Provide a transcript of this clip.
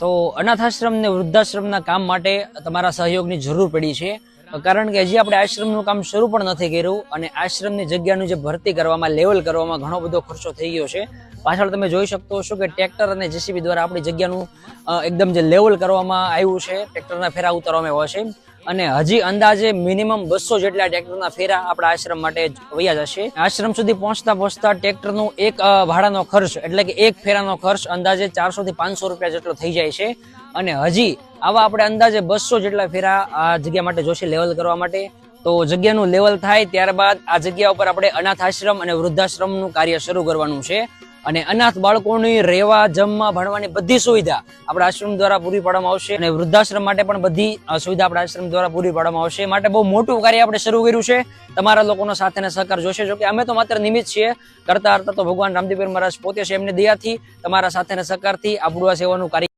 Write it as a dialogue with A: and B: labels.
A: તો અનાથાશ્રમ ને વૃદ્ધાશ્રમના કામ માટે તમારા સહયોગની જરૂર પડી છે, કારણ કે હજી આપણે આશ્રમનું કામ શરૂ પણ નથી કર્યું અને આશ્રમની જગ્યાનું જે ભરતી કરવામાં, લેવલ કરવામાં ઘણો બધો ખર્ચો થઈ ગયો છે. પાછળ તમે જોઈ શકતો હશો કે ટ્રેક્ટર અને જેસીબી દ્વારા આપણી જગ્યાનું એકદમ જે લેવલ કરવામાં આવ્યું છે, ટ્રેક્ટરના ફેરા ઉતારવામાં આવ્યા છે અને હજી અંદાજે મિનિમમ 200 જેટલા ટ્રેક્ટરના ફેરા આપણા આશ્રમ માટે વયા જશે. આશ્રમ સુધી પહોંચતા ટ્રેક્ટરનું એક ભાડાનો ખર્ચ એટલે કે એક ફેરાનો ખર્ચ અંદાજે 400 થી 500 રૂપિયા જેટલો થઈ જાય છે અને હજી આવા આપણે અંદાજે 200 જેટલા ફેરા આ જગ્યા માટે જોશે લેવલ કરવા માટે. તો જગ્યાનું લેવલ થાય ત્યારબાદ આ જગ્યા ઉપર આપણે અનાથ આશ્રમ અને વૃદ્ધાશ્રમનું કાર્ય શરૂ કરવાનું છે અને અનાથ બાળકોની રહેવા, જમવા, ભણવાની બધી સુવિધા આપણા આશ્રમ દ્વારા પૂરી પાડવામાં આવશે અને વૃદ્ધાશ્રમ માટે પણ બધી સુવિધા આપણા આશ્રમ દ્વારા પૂરી પાડવામાં આવશે. માટે બહુ મોટું કાર્ય આપણે શરૂ કર્યું છે. તમારા લોકોનો સાથ અને સહકાર જોશે. જો કે અમે તો માત્ર નિમિત્ત છીએ, કરતા તો ભગવાન રામદેવ પીર મહારાજ પોતે છે. એમની દયાથી, તમારા સાથ અને સહકારથી આપણું આ સેવાનું કાર્ય